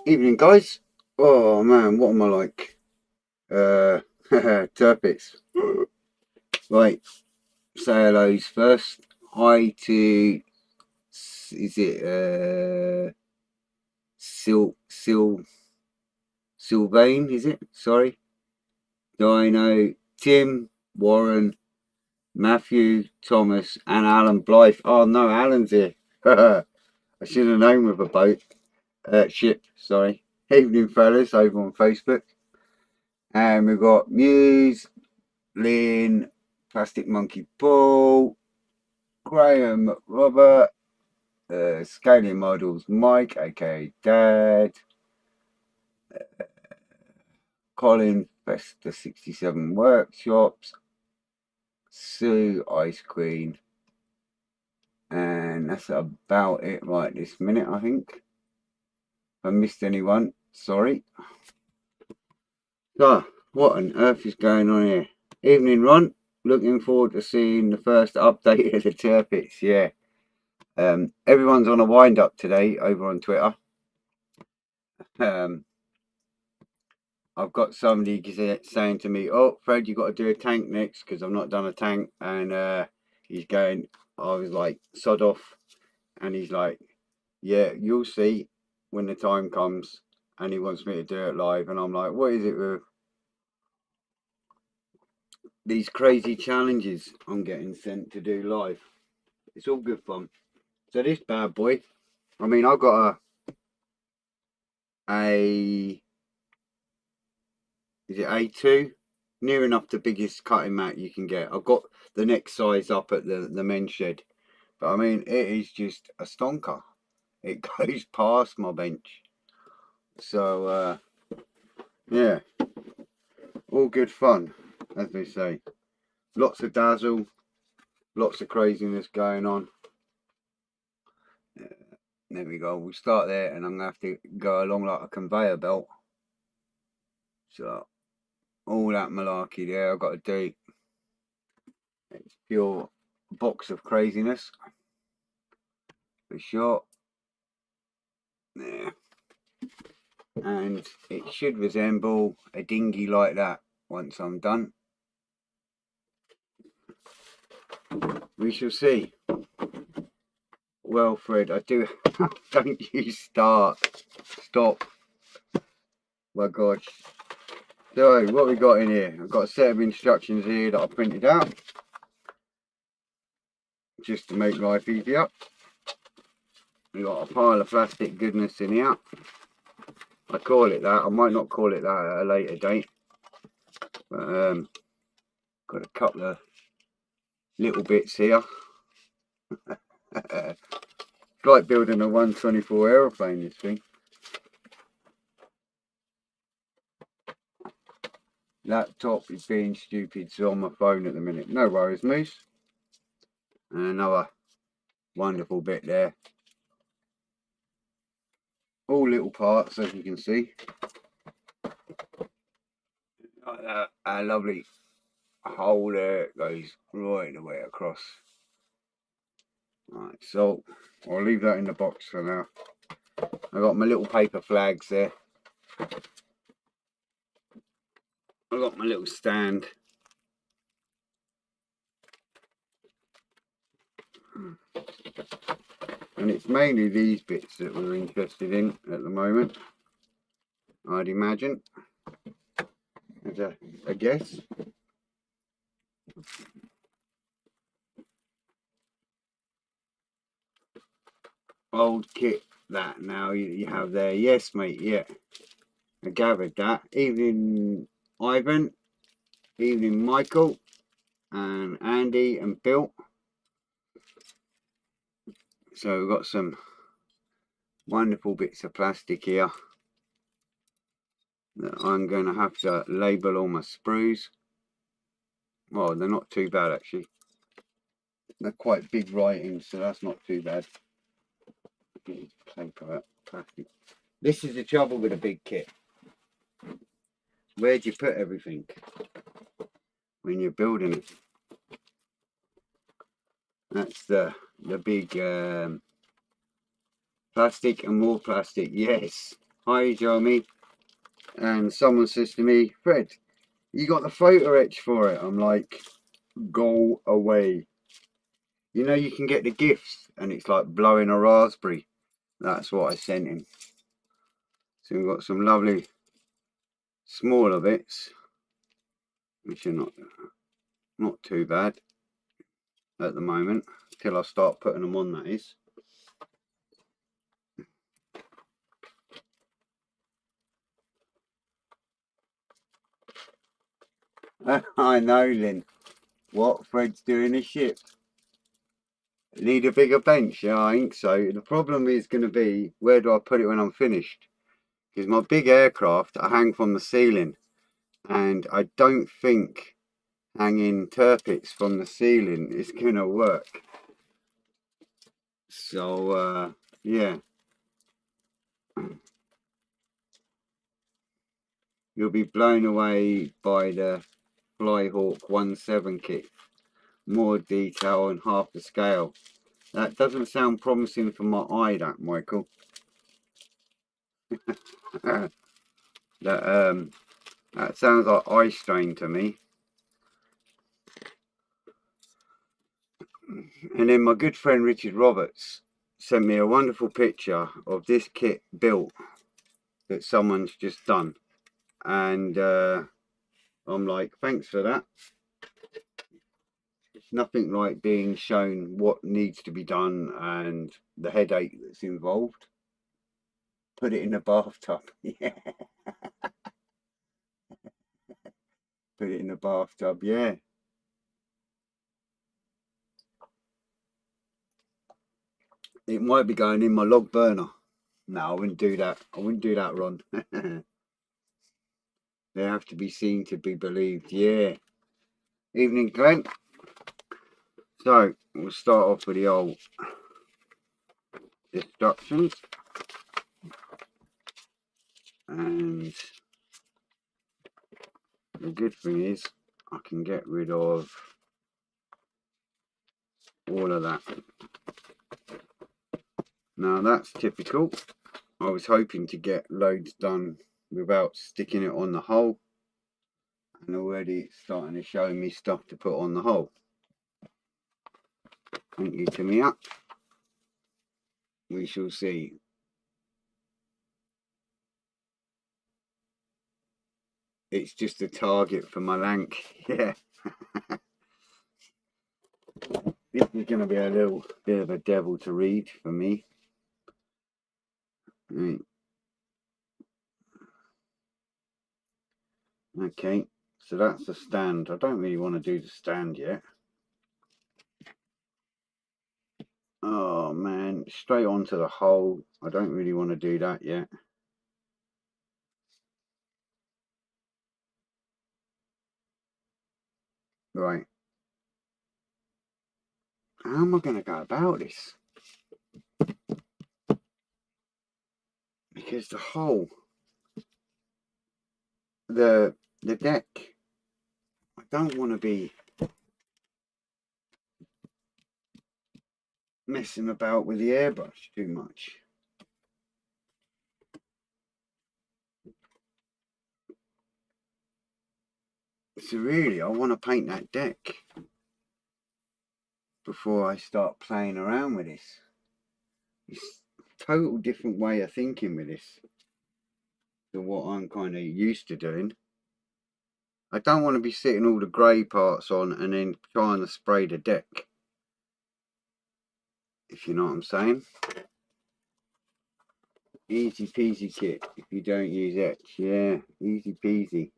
Evening, guys. Oh man, what am I like? Tirpitz. Right, say hellos first. Hi to, is it Sylvain? Is it? Sorry, Dino, Tim, Warren, Matthew, Thomas, and Alan Blythe. Oh no, Alan's here. I should have known with a boat. Ship. Sorry. Evening, fellas, over on Facebook. And we've got Muse, Lynn, Plastic Monkey Paul, Graham, Robert, Scaling Models, Mike, aka Dad, Colin, Festa 67 Workshops, Sue, Ice Queen, and that's about it right this minute, I think. If I missed anyone, sorry. So, what on earth is going on here? Evening, Ron. Looking forward to seeing the first update of the Tirpitz, yeah. Everyone's on a wind up today over on Twitter. I've got somebody saying to me, "Oh, Fred, you got to do a tank next because I've not done a tank." And he's going, I was like, "Sod off," and he's like, "Yeah, you'll see when the time comes." And he wants me to do it live, and I'm like, "What is it with these crazy challenges I'm getting sent to do live?" It's all good fun. So this bad boy, I mean, I've got a is it A2? Near enough the biggest cutting mat you can get. I've got the next size up at the men's shed. But I mean, it is just a stonker. It goes past my bench. So, yeah. All good fun, as they say. Lots of dazzle. Lots of craziness going on. There we go. We'll start there and I'm going to have to go along like a conveyor belt. So, all that malarkey there I've got to do. It's pure box of craziness. For sure. There. And it should resemble a dinghy like that once I'm done. We shall see. Well, Fred, I do. Don't you start. Stop. My gosh. So, what we got in here? I've got a set of instructions here that I printed out just to make life easier. We've got a pile of plastic goodness in here. I call it that. I might not call it that at a later date. But got a couple of little bits here. It's like building a 124 aeroplane, this thing. Laptop is being stupid, so on my phone at the minute. No worries, Moose. And another wonderful bit there. All little parts, as you can see. Like that. A lovely hole there. It goes right the way across. Right, so I'll leave that in the box for now. I got my little paper flags there. I got my little stand. And it's mainly these bits that we're interested in at the moment, I'd imagine, as a guess. Old kit that now you have there. Yes, mate, yeah. I gathered that. Evening, Ivan. Evening, Michael. And Andy and Bill. So we've got some wonderful bits of plastic here that I'm going to have to label all my sprues. Well, they're not too bad actually. They're quite big writing, so that's not too bad. Paper, plastic. This is the trouble with a big kit. Where do you put everything when you're building it? That's the big plastic and more plastic. Yes. Hi, Jeremy. And someone says to me, Fred, you got the photo etch for it. I'm like, go away. You know, you can get the gifts and it's like blowing a raspberry. That's what I sent him. So we've got some lovely smaller bits, which are not too bad at the moment, till I start putting them on, that is. I know, Lynn. What Fred's doing is shit. Need a bigger bench? Yeah, I think so. The problem is going to be, where do I put it when I'm finished? Because my big aircraft, I hang from the ceiling. And I don't think hanging Tirpitz from the ceiling is going to work. So, yeah. You'll be blown away by the Flyhawk 1.7 kit. More detail and half the scale. That doesn't sound promising for my eye, that, Michael. That sounds like eye strain to me. And then my good friend Richard Roberts sent me a wonderful picture of this kit built that someone's just done. And I'm like, thanks for that. It's nothing like being shown what needs to be done and the headache that's involved. Put it in a bathtub. Yeah. Put it in a bathtub, yeah. It might be going in my log burner. No, I wouldn't do that. I wouldn't do that, Ron. They have to be seen to be believed, yeah. Evening, Glenn. So, we'll start off with the old instructions. And the good thing is, I can get rid of all of that. Now, that's typical. I was hoping to get loads done without sticking it on the hole. And already it's starting to show me stuff to put on the hole. Thank you, Tamiya. We shall see. It's just a target for my lank. Yeah. This is going to be a little bit of a devil to read for me. Right. Okay, so that's the stand. I don't really want to do the stand yet. Oh man, straight onto the hole. I don't really want to do that yet. Right. How am I going to go about this? Because the hole, the deck, I don't want to be messing about with the airbrush too much. So really, I want to paint that deck before I start playing around with this. It's a total different way of thinking with this than what I'm kind of used to doing. I don't want to be sitting all the grey parts on and then trying to spray the deck, if you know what I'm saying. Easy peasy kit if you don't use etch. Yeah, easy peasy.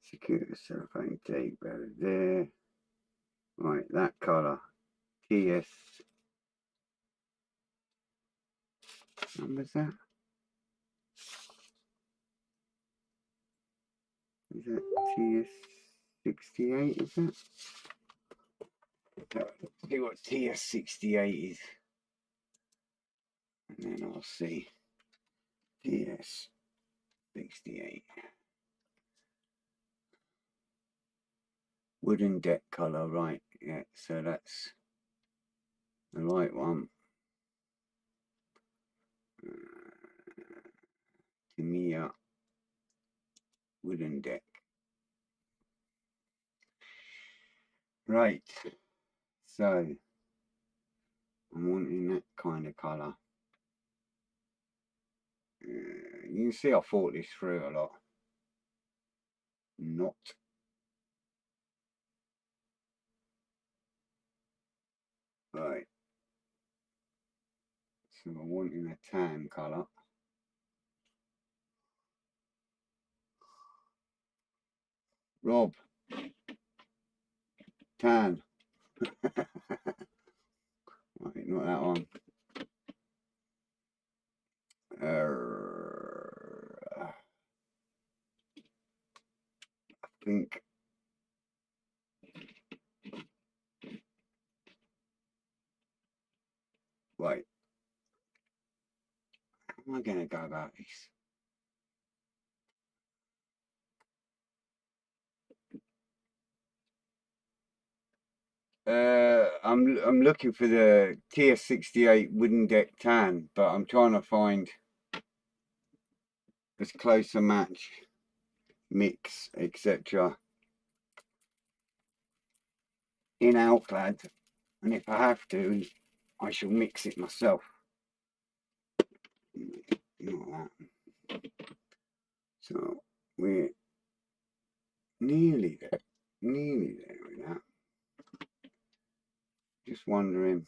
Secure cellophane tape over there. Right, that colour. TS. What number's that? Is that TS 68? Is that? Let's see what TS 68 is. And then I'll see. TS 68. Wooden deck colour, right. Yeah, so that's the right one. Tamiya wooden deck. Right, so I'm wanting that kind of colour. You can see I thought this through a lot. Not. Right. So I'm wanting a tan colour. Rob. Tan. Right, not that one. I think. Right. How am I going to go about this? I'm looking for the TS 68 wooden deck tan, but I'm trying to find as close a match, mix, etc. in Alclad, and if I have to, I shall mix it myself. Not that. So we're nearly there with that. Just wondering.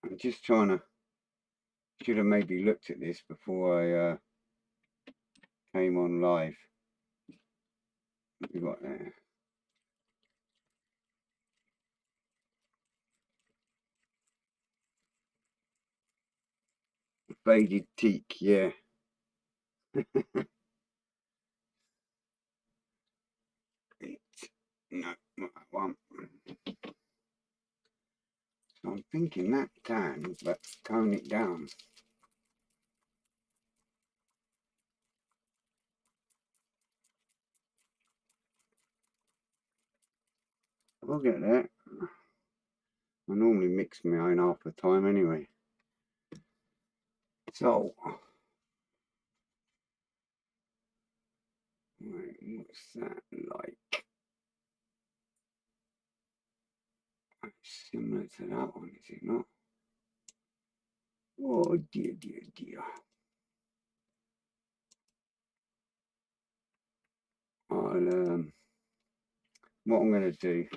I'm just trying to. Should have maybe looked at this before I came on live. What we got there? Faded teak, yeah. No, not that one. So I'm thinking that tan, but tone it down. We'll get there. I normally mix my own half the time anyway. So, right. What's that like? Similar to that one, is it not? Oh dear, dear, dear. I'll what I'm going to do,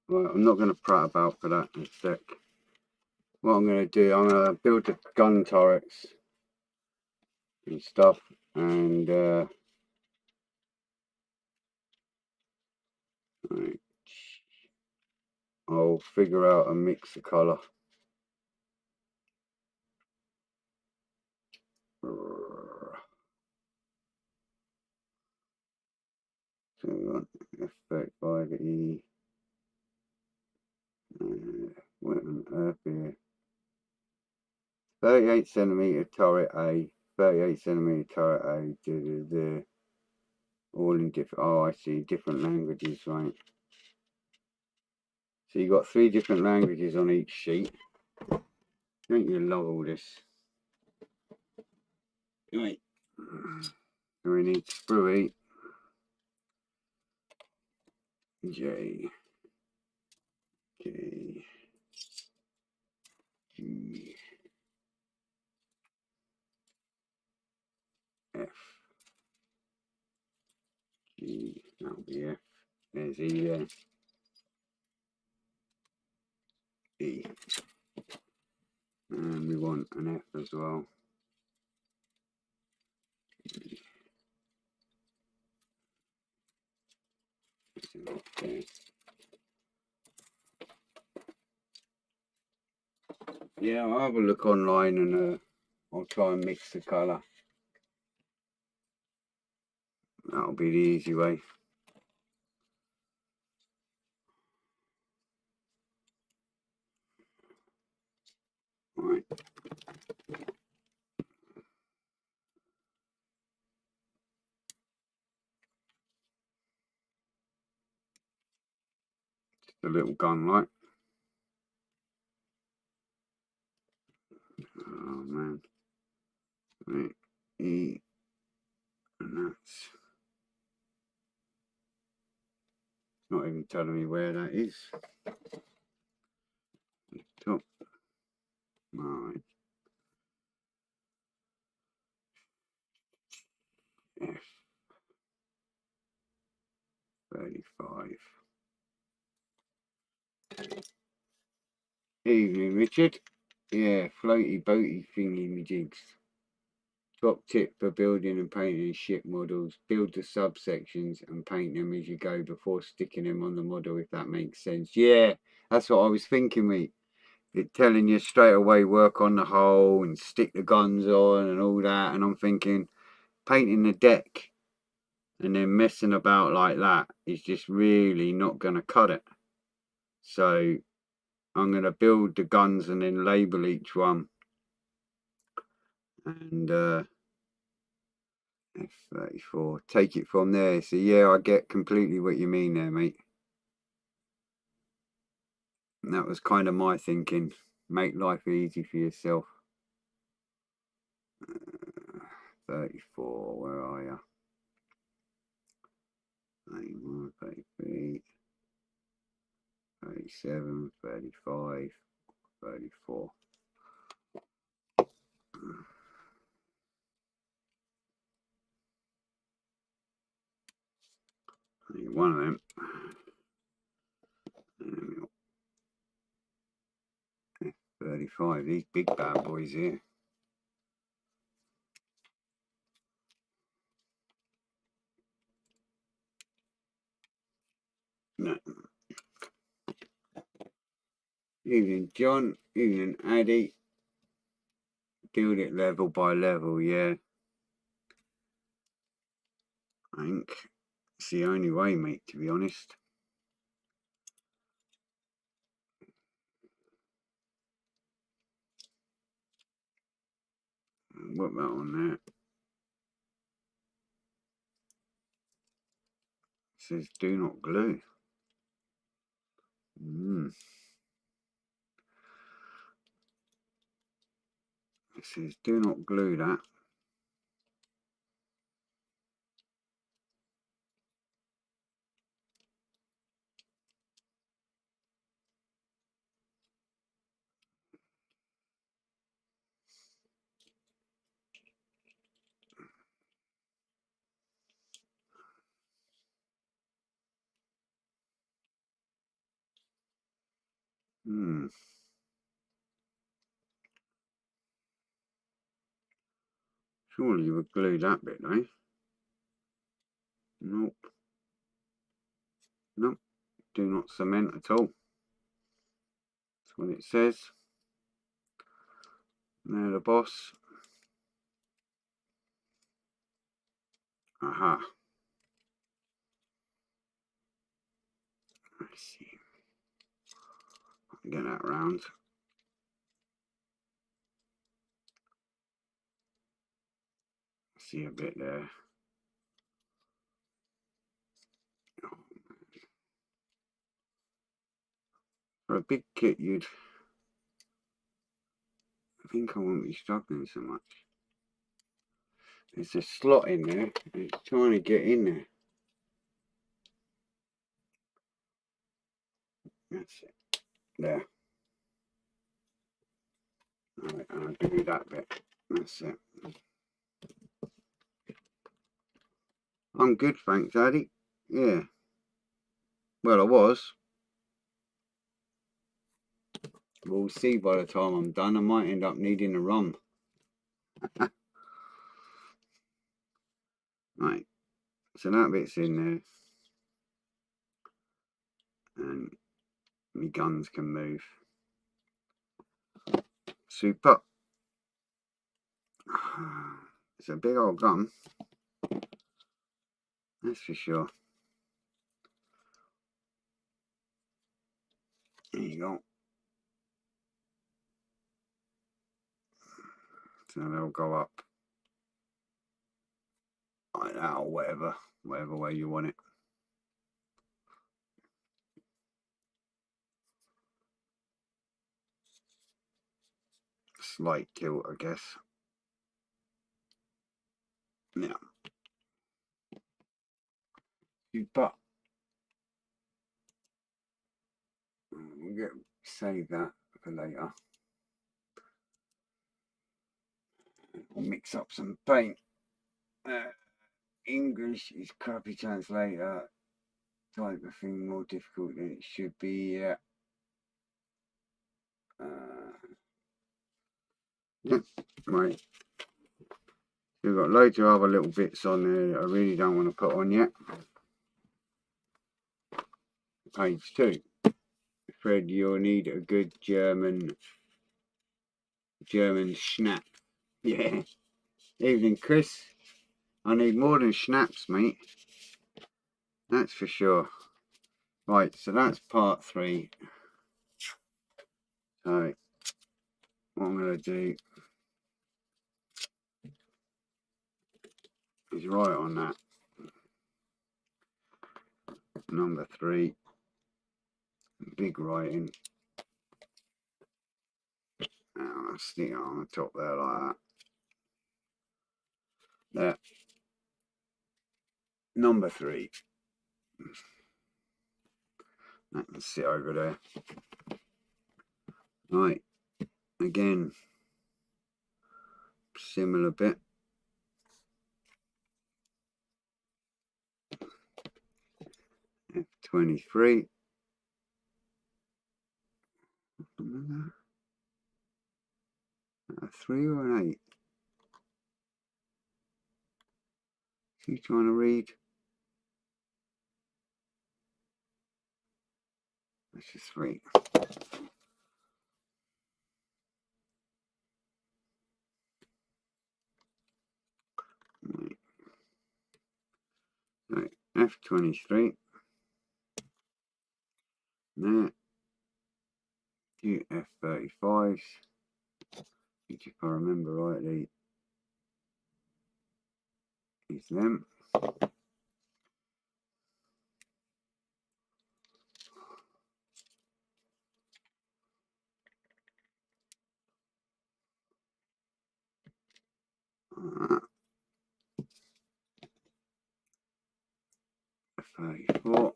well, I'm not going to prat about for that in a sec. What I'm going to do, I'm going to build the gun turrets and stuff, and right, I'll figure out a mix of colour. So we want F35E. What on earth here? 38cm turret A, 38cm turret A, all in different, oh I see, different languages, right. So you got 3 different languages on each sheet. Don't you love all this? Right. So we need sprue J, K, G, F, G, that'll be F. There's E there. E. And we want an F as well. Okay. Yeah, I'll have a look online and I'll try and mix the colour. That'll be the easy way. Right. Just a little gun light. Oh man. Right. E. And that's not even telling me where that is. Top. Right. F. 35. Evening, Richard. Yeah, floaty boaty thingy me jigs. Top tip for building and painting ship models. Build the subsections and paint them as you go before sticking them on the model, if that makes sense. Yeah, that's what I was thinking, mate. It telling you straight away work on the hull and stick the guns on and all that. And I'm thinking, painting the deck and then messing about like that is just really not going to cut it. So I'm going to build the guns and then label each one. And F34, take it from there. So yeah, I get completely what you mean there, mate. And that was kind of my thinking. Make life easy for yourself. 34, where are you? 31, 33, 37, 35, 34. I need one of them. 35, these big bad boys here. No. Evening, John. Evening, Addy. Build it level by level, yeah. I think it's the only way, mate, to be honest. What that on there? It says do not glue. It says do not glue that. Surely you would glue that bit, eh? Nope. Nope. Do not cement at all. That's what it says. Now the boss. Aha. Let's see. I can get that round. See a bit there. For a big kit, I think I won't be struggling so much. There's a slot in there. It's trying to get in there. That's it. There. Alright, I'll do that bit. That's it. I'm good, thanks, Addy. Yeah. Well, I was. We'll see by the time I'm done. I might end up needing a rum. Right. So that bit's in there. And my guns can move. Super. It's a big old gun. That's for sure. There you go. So they'll go up like that or whatever way you want it. Slight tilt, I guess. Now, super. We'll save that for later. We'll mix up some paint. English is crappy translator. Type of thing more difficult than it should be. Yeah. Right. We've got loads of other little bits on there that I really don't want to put on yet. Page 2. Fred, you'll need a good German schnapps. Yeah. Evening, Chris. I need more than schnapps, mate. That's for sure. Right, so that's part 3. So, what I'm going to do is write on that. Number 3. Big writing. I'll stick it on the top there like that. There. Number 3. That can sit over there. Right. Again, similar bit. F23. A 3 or an 8? Is he trying to read? That's a 3. Right. F23. There. 2 F35s. Which, if I remember rightly, is them. F34.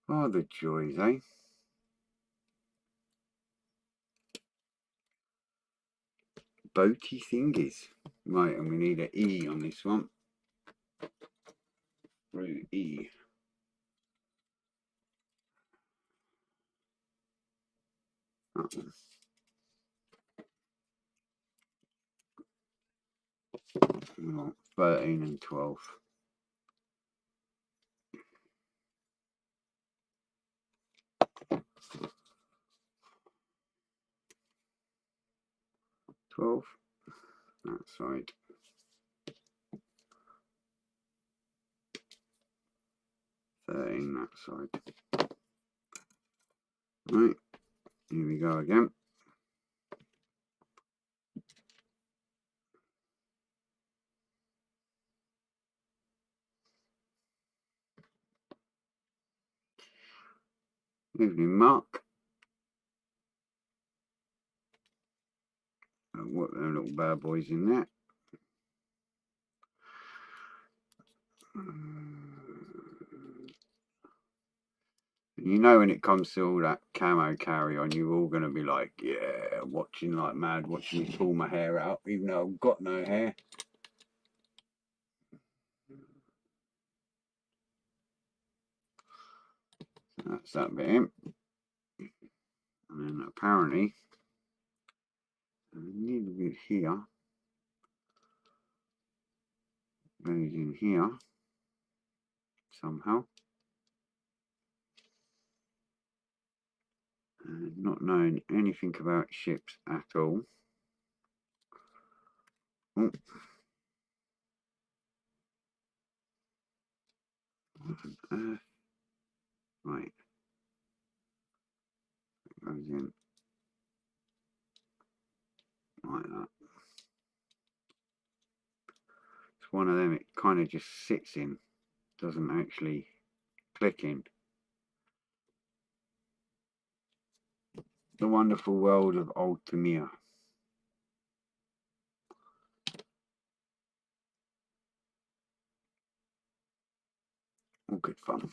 Oh, the joys, eh? Boaty thingies. Right, and we need an E on this one. Through E. Oh, 13 and 12. That side. 13 that side. Right, here we go again. Evening, Mark. What them little bad boys in there. You know, when it comes to all that camo carry on, you're all going to be like, yeah, watching like mad, watching me pull my hair out, even though I've got no hair. That's that bit in. And then apparently, a little bit here goes in here somehow. Not knowing anything about ships at all. Oh. Right. It goes in like that. It's one of them, it kind of just sits in, doesn't actually click in. The wonderful world of old Tamiya. All good fun.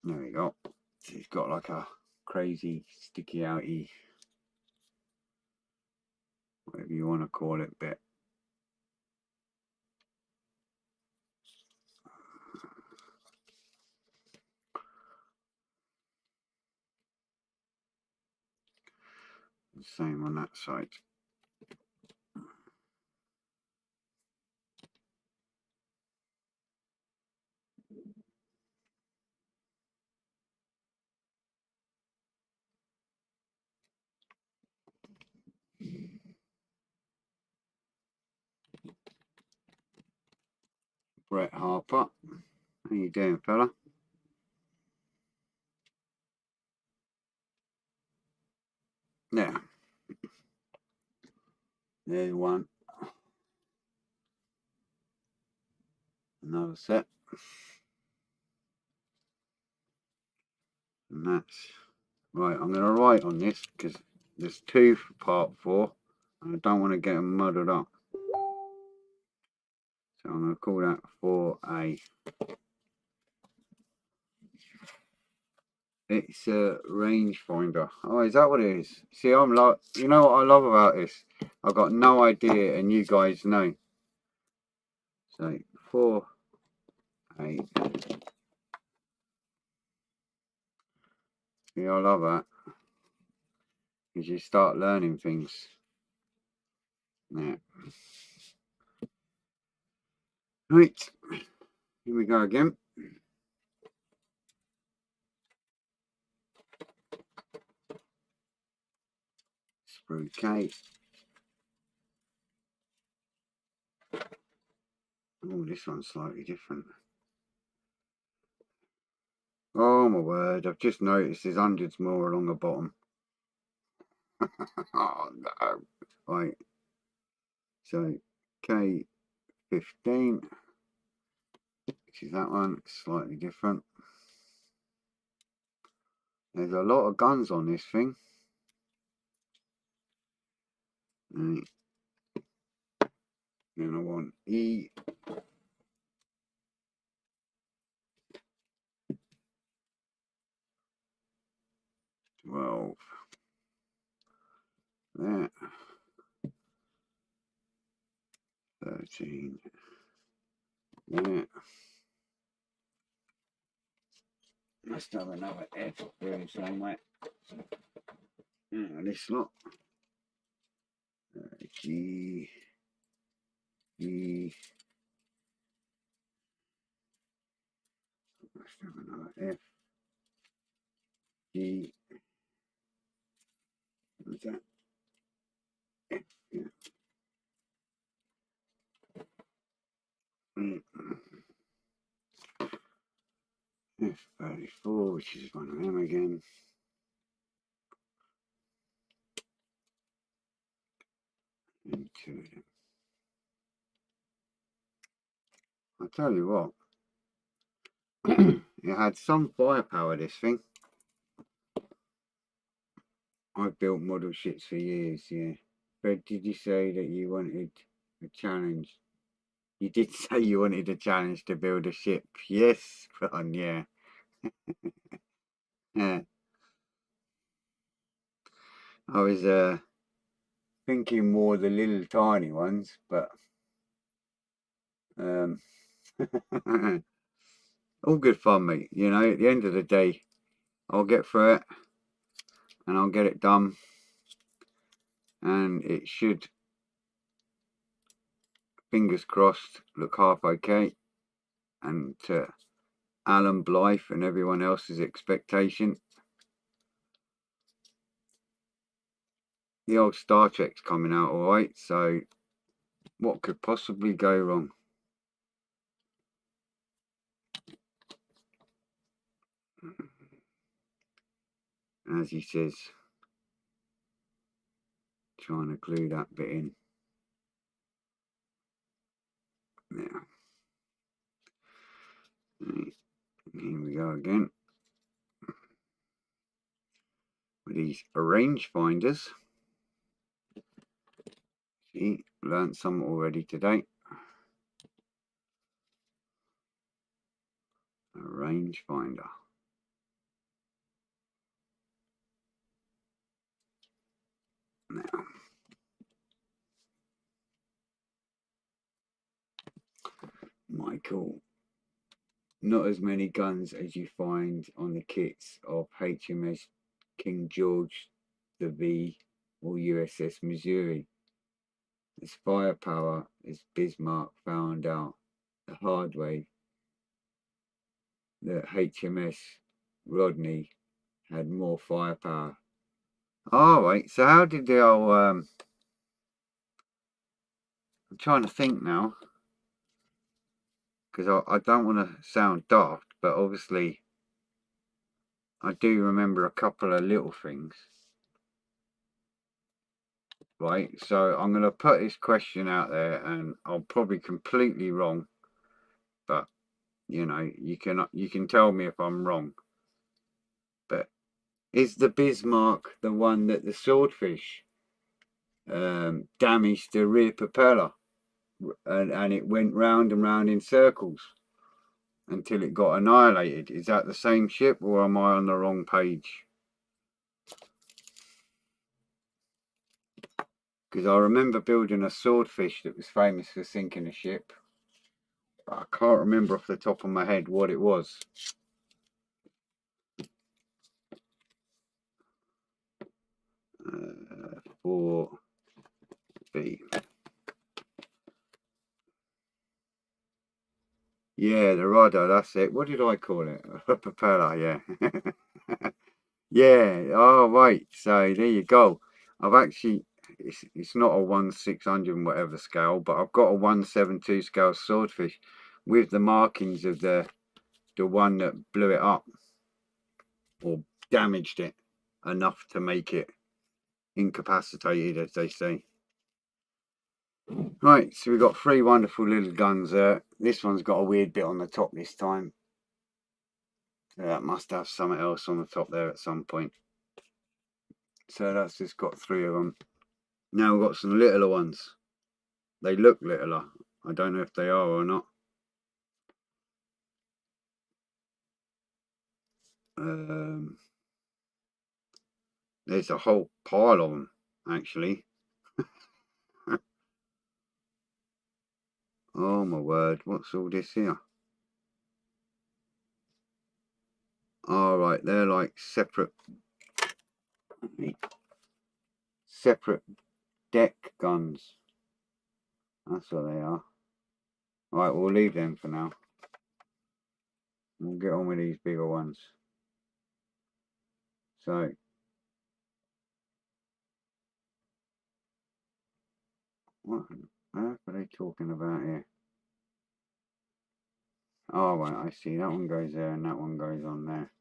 There we go. So he's got like a crazy sticky outy, whatever you want to call it, bit. Same on that side. Brett Harper, how you doing, fella? Yeah. There's one. Another set. And that's right. I'm going to write on this because there's 2 for part 4 and I don't want to get them muddled up. So I'm going to call that 4A. It's a rangefinder. Oh, is that what it is? See, I'm like, you know what I love about this? I've got no idea and you guys know. So 4A. Yeah, I love that. Because you start learning things. Yeah. Right. Here we go again. Sprue K. Oh, this one's slightly different. Oh my word, I've just noticed there's hundreds more along the bottom. Oh no. Right. So K15, which is that one, slightly different. There's a lot of guns on this thing. Right. Then I want E. Well, there. 13. Yeah. Must have another F here somewhere. This lot. G. E. Must have another F. G. What's that? F. Yeah. F34, which is one of them again. And two of them. I'll tell you what. It had some firepower, this thing. I've built model ships for years, yeah. But did you say that you wanted a challenge? You did say you wanted a challenge to build a ship. Yes, Ron, yeah. Yeah. I was thinking more the little tiny ones, but all good fun, mate. You know, at the end of the day, I'll get through it and I'll get it done, and it should, fingers crossed, look half okay. And to Alan Blythe and everyone else's expectation, the old Star Trek's coming out all right, so what could possibly go wrong? As he says, trying to glue that bit in. Now, here we go again with these rangefinders. See, learned some already today. A rangefinder. Now, Michael, not as many guns as you find on the kits of HMS King George the V or USS Missouri. Its firepower, as Bismarck found out the hard way, that HMS Rodney had more firepower. Oh, wait, so how did the old, I'm trying to think now, because I don't want to sound daft, but obviously I do remember a couple of little things. Right, so I'm going to put this question out there, and I'm probably completely wrong, but you know, you can tell me if I'm wrong. But is the Bismarck the one that the Swordfish damaged the rear propeller, and it went round and round in circles until it got annihilated? Is that the same ship, or am I on the wrong page? Because I remember building a Swordfish that was famous for sinking a ship. I can't remember off the top of my head what it was. For B. Yeah, the rudder, that's it. What did I call it? A propeller, yeah. Yeah, oh, right. So there you go. I've actually, it's not a 1/600 whatever scale, but I've got a 1/72 scale Swordfish with the markings of the one that blew it up or damaged it enough to make it incapacitated, as they say. Right, so we've got three wonderful little guns there. This one's got a weird bit on the top this time. So that must have something else on the top there at some point. So that's just got three of them. Now we've got some littler ones. They look littler. I don't know if they are or not. There's a whole pile of them, actually. Oh my word, what's all this here? Alright, they're like separate deck guns. That's what they are. Alright, we'll leave them for now. We'll get on with these bigger ones. So, what on earth are they talking about here? Oh, right, I see. That one goes there and that one goes on there.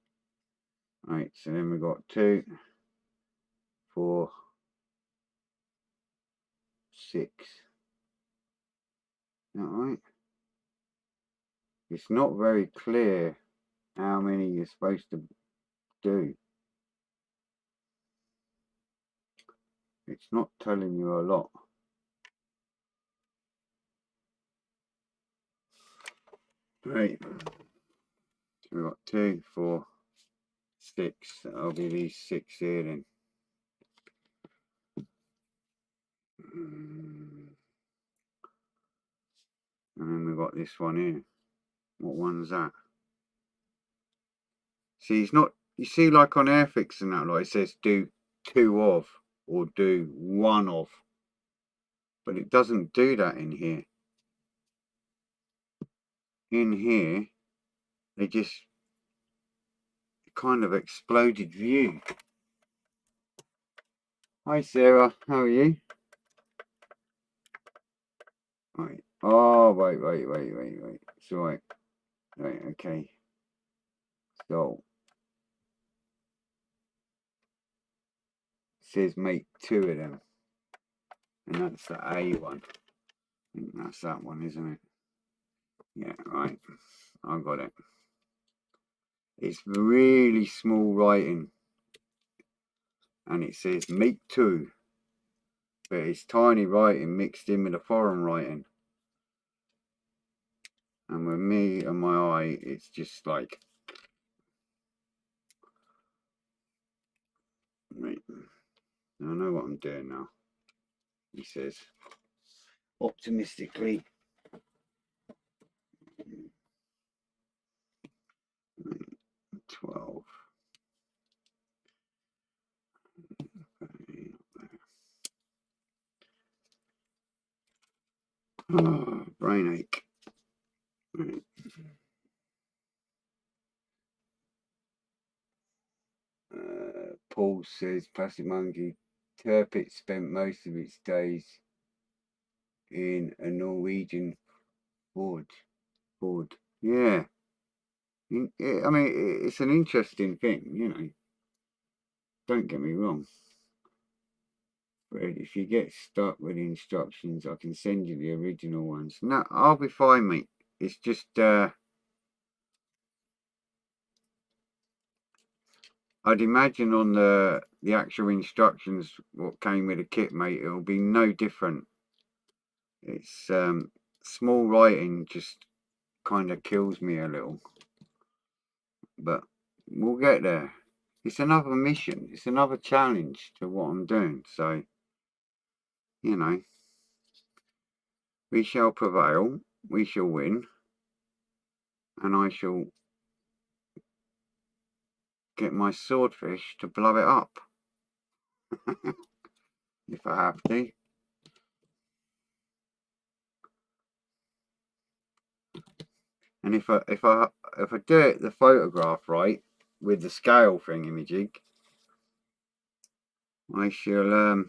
Right, so then we've got 2, 4, 6. Is that right? It's not very clear how many you're supposed to do. It's not telling you a lot. Right. So we've got 2, 4, 6. That'll be these 6 here then. And then we've got this one here. What one's that? See, it's not, you see, like on Airfix and that, like it says do 2 of or do 1 of, but it doesn't do that in here. In here, they just kind of exploded view. Hi Sarah, how are you? Right. Oh, wait. It's alright. Right, okay. So, it says make 2 of them. And that's the A one. I think that's that one, isn't it? Yeah, right. I got it. It's really small writing. And it says make 2. But it's tiny writing mixed in with the foreign writing. And with me and my eye, it's just like... Right. I know what I'm doing now. He says, optimistically. 12. Oh, brain ache. Right. Paul says, Plastic Monkey, Tirpitz spent most of its days in a Norwegian forge. Yeah. I mean, it's an interesting thing, you know. Don't get me wrong. But if you get stuck with the instructions, I can send you the original ones. No, I'll be fine, mate. It's just, I'd imagine on the actual instructions, what came with the kit, mate, it'll be no different. It's small writing just kind of kills me a little. But we'll get there. It's another mission. It's another challenge to what I'm doing. So, you know, we shall prevail. We shall win. And I shall get my swordfish to blow it up. If I have to. And if I do it the photograph right with the scale thingamajig, I shall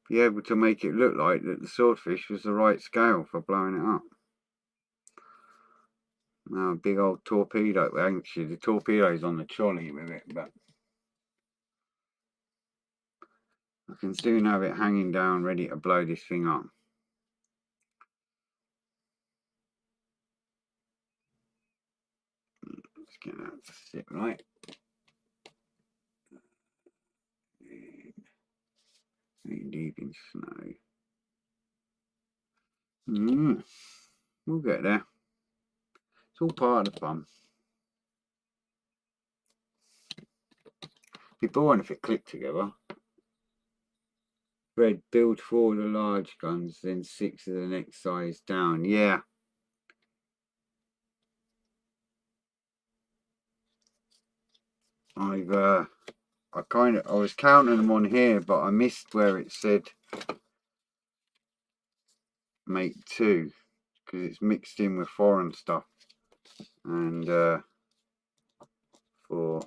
be able to make it look like that the swordfish was the right scale for blowing it up. Now, a big old torpedo. Actually, the torpedo's on the trolley with it, but I can soon have it hanging down ready to blow this thing up. Let's get that to sit right. Deep in snow. We'll get there. It's all part of the fun. It'd be boring if it clicked together. Read build 4 of the large guns, then 6 of the next size down. Yeah. I was counting them on here, but I missed where it said make 2 because it's mixed in with foreign stuff. And 4A.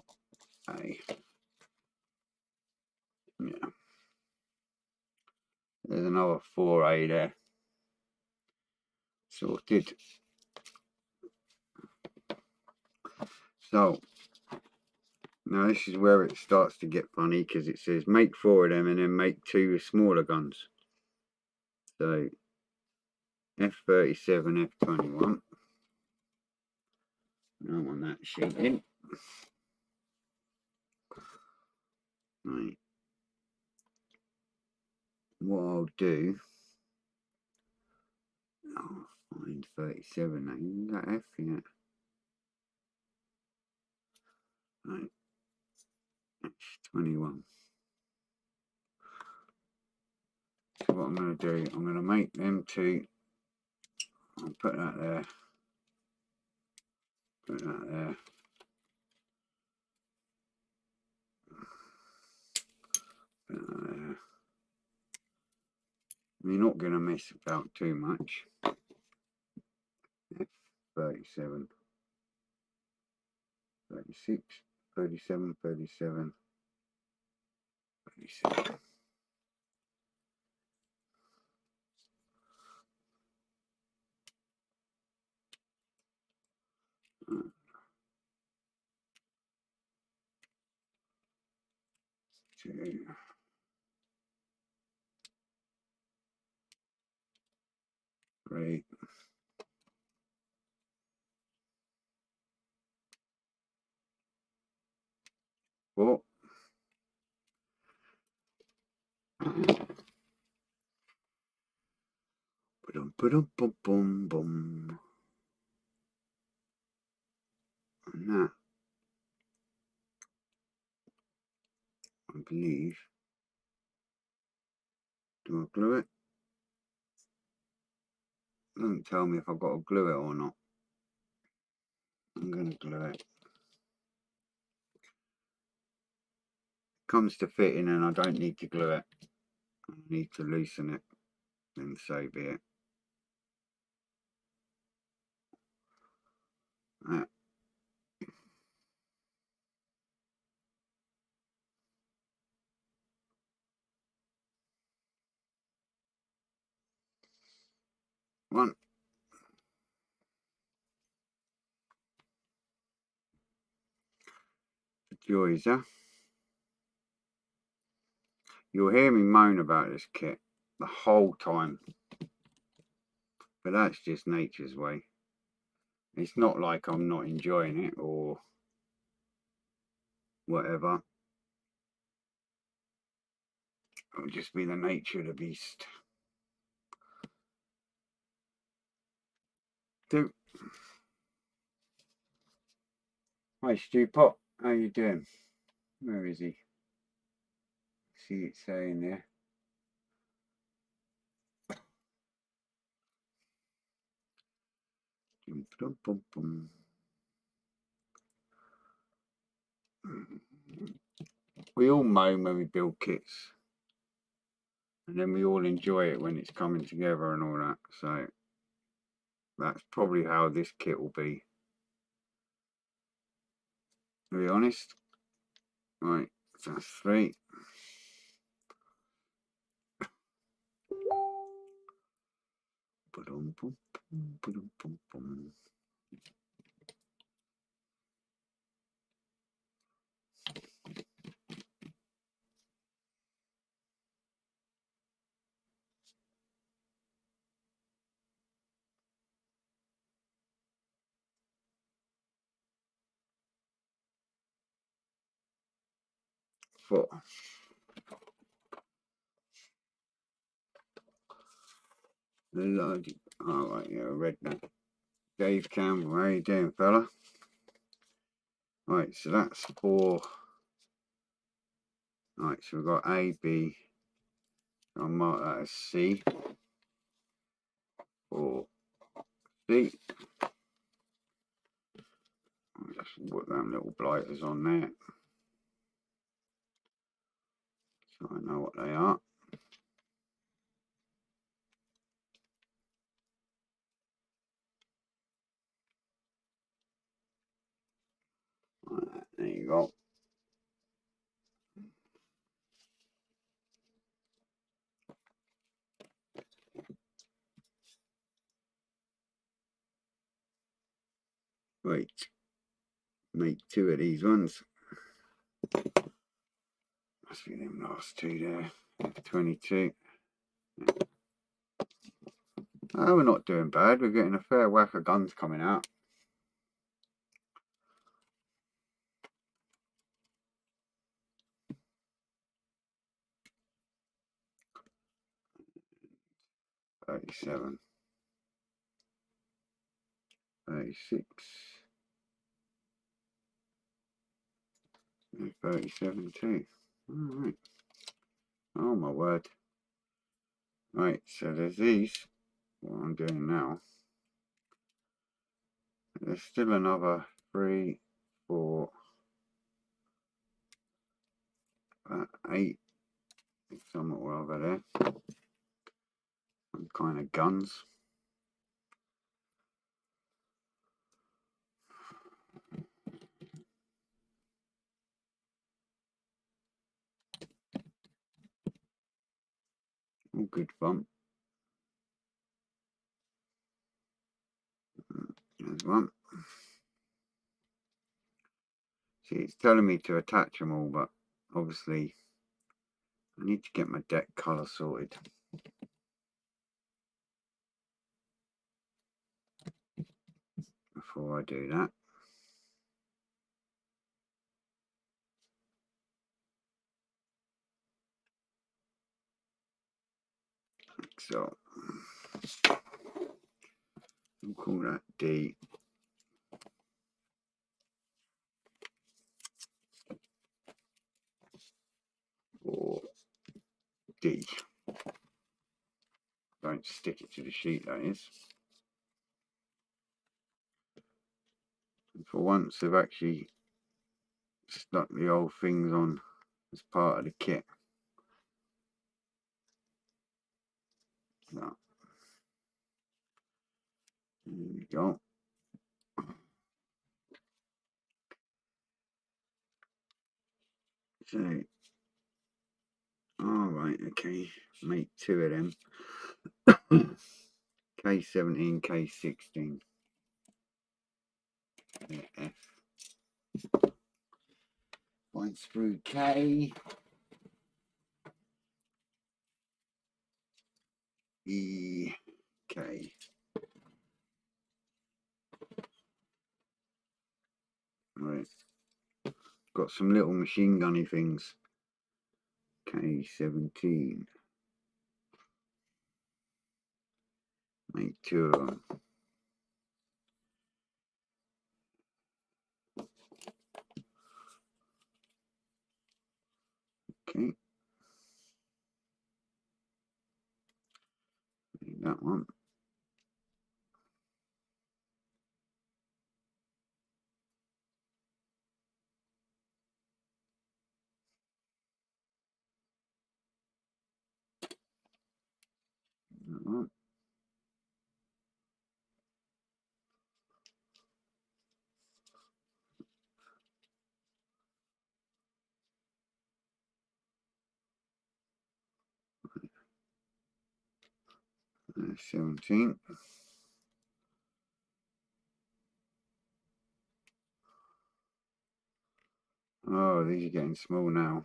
Yeah. There's another 4A there. Sorted. So now this is where it starts to get funny because it says make 4 of them and then make 2 smaller guns. So F37, F21. I don't want that sheet in. Right. What I'll do, I'll find 37. Is that F yet? Right. That's 21. So what I'm going to do, I'm going to make them 2. I'll put that there. Put that there. Put that there. You're not going to mess about too much. F37, 36, 37, 37, 37. Two. Great. 4. Boom. And that, I believe, do I glue it? Doesn't tell me if I've got to glue it or not. I'm going to glue it. Comes to fitting and I don't need to glue it. I need to loosen it, then so be it. That. One. Joys, huh? You'll hear me moan about this kit the whole time, but that's just nature's way. It's not like I'm not enjoying it or whatever. It'll just be the nature of the beast. Do. Hi Stu Pop, how you doing? Where is he? See it saying there. We all moan when we build kits, and then we all enjoy it when it's coming together and all that. So that's probably how this kit will be. To be honest. Right, so that's 3. Four. Oh, right, yeah, red now. Dave Campbell, how you doing, fella? Right, so that's 4. Right, so we've got A, B, I'll mark that as C or C. I'll just put them little blighters on there so I know what they are. Right, there you go. Right, make 2 of these ones. Must be them last 2 there. F22. Oh, we're not doing bad. We're getting a fair whack of guns coming out. $37, $36, and $37 too. Alright. Oh my word. Right, so there's these. What I'm doing now. There's still another 3, 4, 8, somewhat over there. Some kind of guns. All good fun. There's one. See, it's telling me to attach them all, but obviously I need to get my deck colour sorted. Before I do that. So we'll call that D. Or D. Don't stick it to the sheet, that is. And for once, they've actually stuck the old things on as part of the kit. So, there we go. So, alright, okay, make 2 of them. K17, K16. F. Points through K. E. K. Right. Got some little machine gunny things. K17. Make 2 of them. Okay. That one. That one. There's 17. Oh, these are getting small now.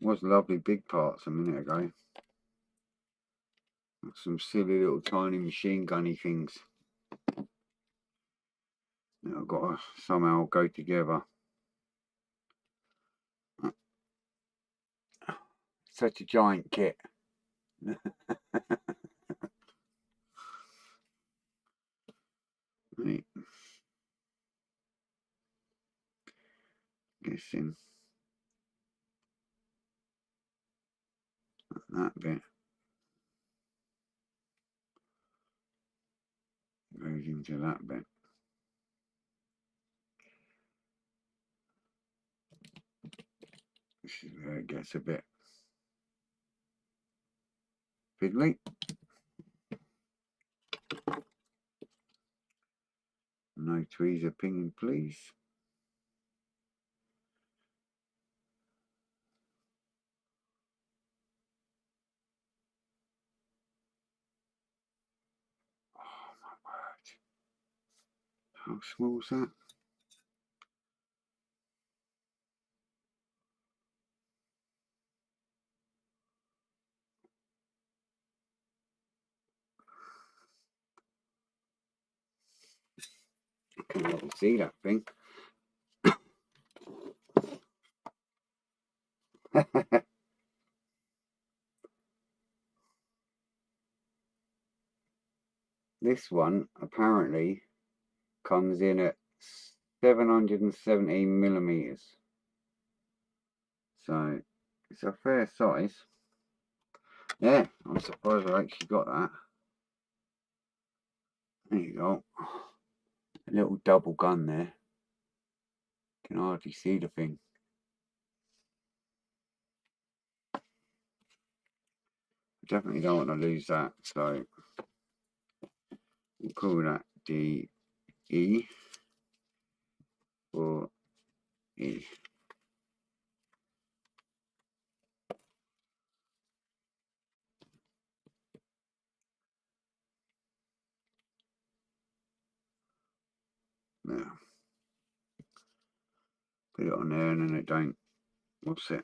Was lovely big parts a minute ago. Some silly little tiny machine gunny things. Now I've got to somehow go together. Such a giant kit. Right. Guessing. that bit goes into that bit. This is where it gets a bit fiddly. No tweezer pinging, please. Oh my word. How small is that? I can't really see that thing. This one apparently comes in at 717 millimeters. So it's a fair size. Yeah, I'm surprised I actually got that. There you go. A little double gun there. Can hardly see the thing. I definitely don't want to lose that, so we'll call that DE or E. Now, put it on there and then it don't, what's it?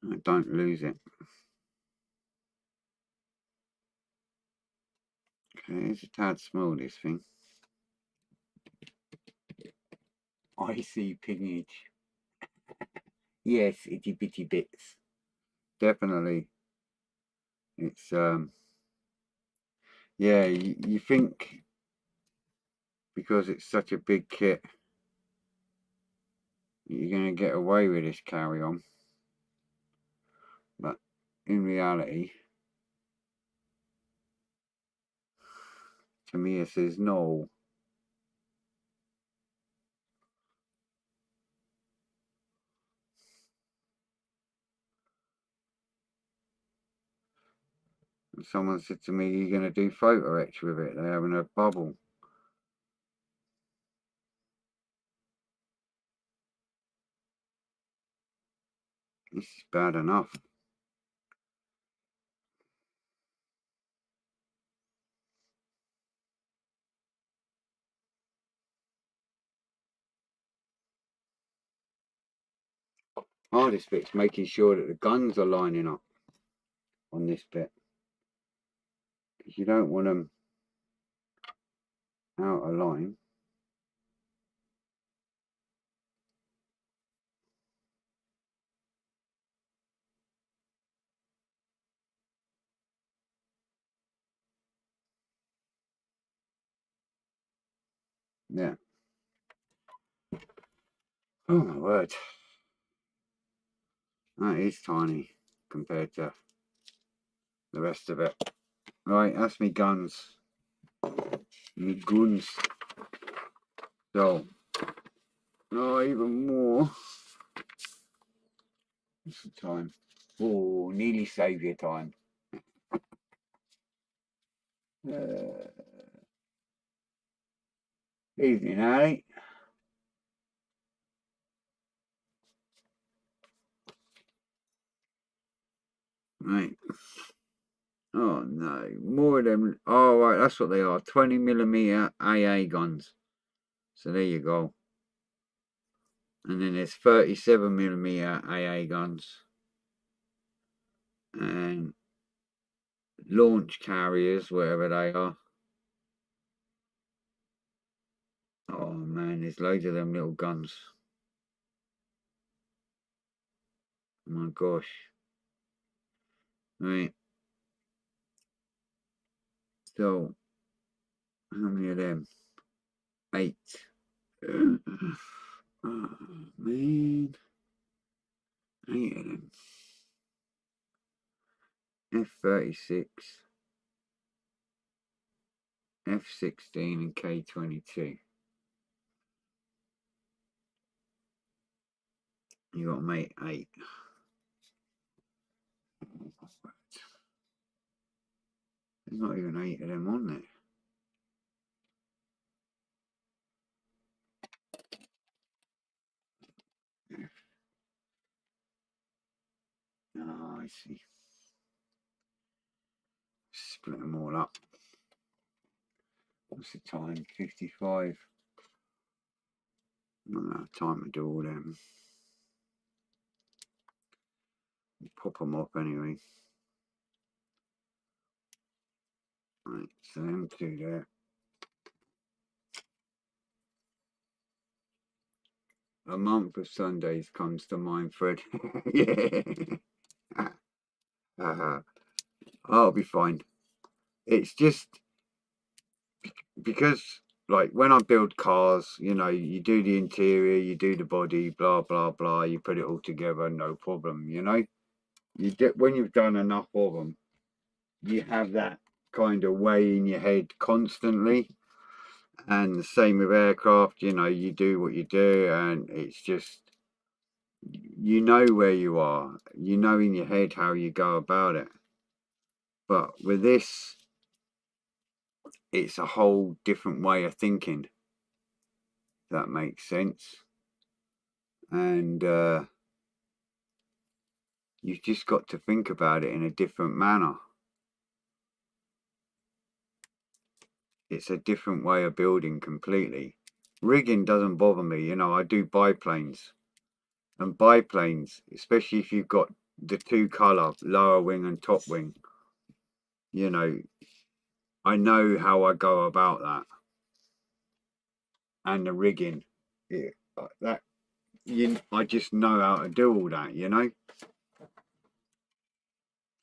I don't lose it. Okay, it's a tad small, this thing. I see pingage. Yes, itty bitty bits. Definitely. It's yeah, you think because it's such a big kit you're gonna get away with this carry on, but in reality Tamiya says no. Someone said to me, you're going to do photo etch with it. They're having a bubble. This is bad enough. Hardest bit's making sure that the guns are lining up on this bit. Because you don't want them out of line. Yeah. Oh my word. That is tiny compared to the rest of it. Right, that's me guns. Me guns. So, oh, even more. What's the time? Oh, nearly save your time. Evening, Ali. Right. Oh no, more of them. Oh right, that's what they are. 20mm AA guns. So there you go. And then there's 37mm AA guns and launch carriers, whatever they are. Oh man, there's loads of them little guns. Oh my gosh. Right. So, how many of them? 8. Oh man. 8 of them. F-36, F-16 and K-22. You got to make 8. There's not even 8 of them on there. Oh, I see. Split them all up. What's the time? 55. Not enough time to do all them. Pop them up anyway. Right, so them two there. A month of Sundays comes to mind, Fred. Yeah. I'll be fine. It's just because, like, when I build cars, you know, you do the interior, you do the body, blah blah blah. You put it all together, no problem. You know, when you've done enough of them, you have that kind of way in your head constantly. And the same with aircraft, you know, you do what you do, and it's just, you know where you are, you know in your head how you go about it. But with this, it's a whole different way of thinking, if that makes sense. And you've just got to think about it in a different manner. It's a different way of building completely. Rigging doesn't bother me, you know, I do biplanes. And biplanes, especially if you've got the 2 colour, lower wing and top wing, you know, I know how I go about that. And the rigging, I just know how to do all that, you know.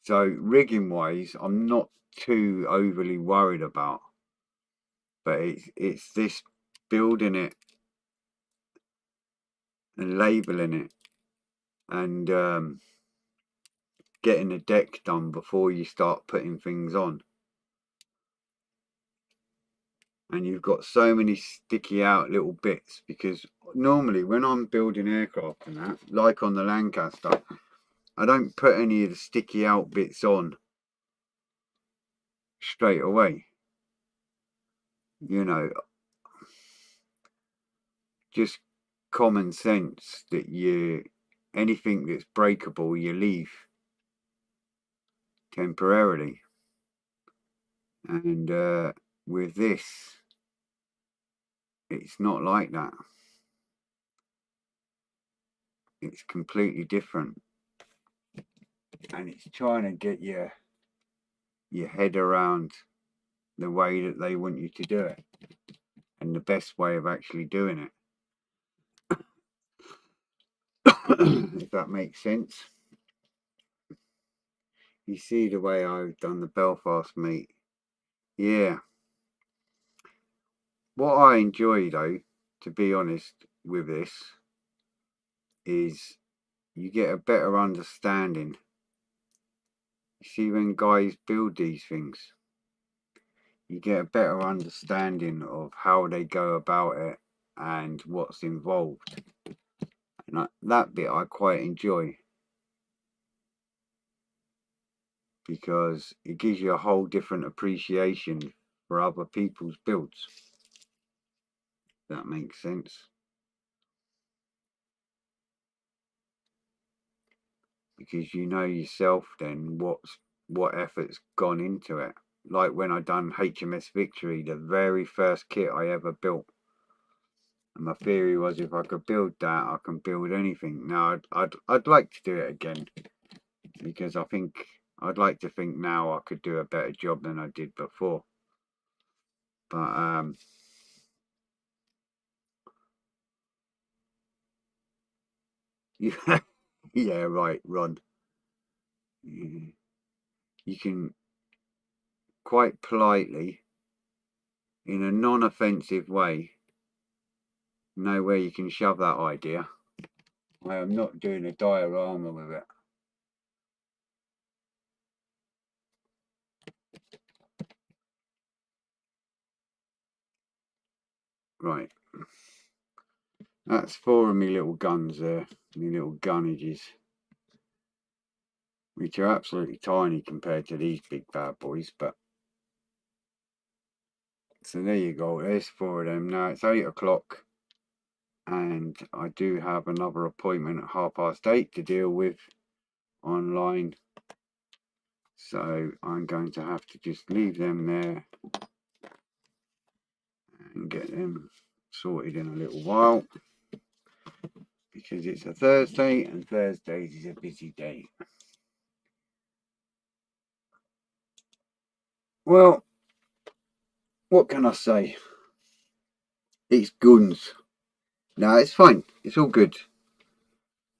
So rigging wise, I'm not too overly worried about, but it's this building it and labeling it and getting the deck done before you start putting things on. And you've got so many sticky out little bits, because normally when I'm building aircraft and that, like on the Lancaster, I don't put any of the sticky out bits on straight away. You know, just common sense that anything that's breakable you leave temporarily. And with this, it's not like that. It's completely different. And it's trying to get your head around the way that they want you to do it, and the best way of actually doing it. If that makes sense. You see the way I've done the Belfast meet. Yeah. What I enjoy, though, to be honest with this, is you get a better understanding. You see, when guys build these things, you get a better understanding of how they go about it and what's involved. And that bit I quite enjoy, because it gives you a whole different appreciation for other people's builds. That makes sense. Because you know yourself then what effort's gone into it. Like when I done HMS Victory, the very first kit I ever built. And my theory was, if I could build that, I can build anything. Now I'd like to do it again, because I'd like to think now I could do a better job than I did before. But yeah, yeah, right, Ron. You can quite politely, in a non-offensive way, know where you can shove that idea. I am not doing a diorama with it. Right. That's 4 of me little guns there. Me little gunnages. Which are absolutely tiny compared to these big bad boys, but so there you go, there's 4 of them. Now it's 8 o'clock and I do have another appointment at 8:30 to deal with online, so I'm going to have to just leave them there and get them sorted in a little while, because it's a Thursday and Thursdays is a busy day. Well, what can I say? It's guns. No, it's fine. It's all good.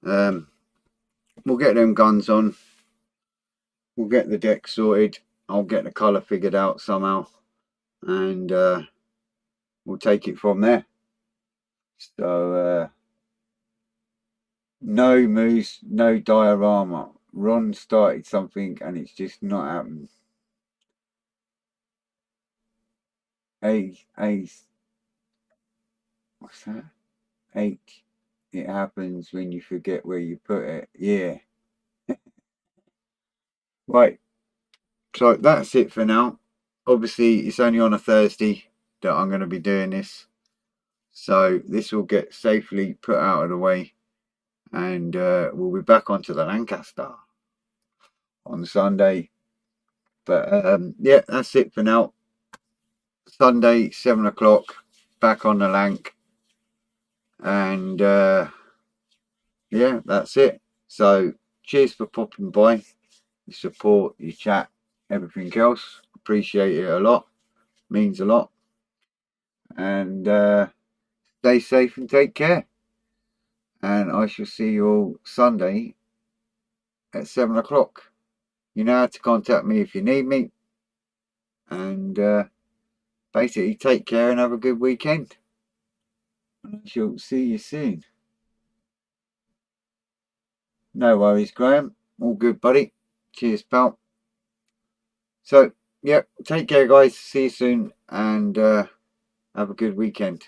We'll get them guns on. We'll get the deck sorted. I'll get the colour figured out somehow, and we'll take it from there. So no moose, no diorama. Ron started something and it's just not happened. What's that? H. It happens when you forget where you put it. Yeah. Right. So that's it for now. Obviously, it's only on a Thursday that I'm going to be doing this. So this will get safely put out of the way. And we'll be back onto the Lancaster on Sunday. But yeah, that's it for now. Sunday, 7 o'clock, back on the Lanc. And yeah, that's it. So cheers for popping by, your support, your chat, everything else. Appreciate it a lot. Means a lot. And stay safe and take care. And I shall see you all Sunday at 7 o'clock. You know how to contact me if you need me. And basically, take care and have a good weekend. And I shall see you soon. No worries, Graham. All good, buddy. Cheers, pal. So, yeah, take care, guys. See you soon and have a good weekend.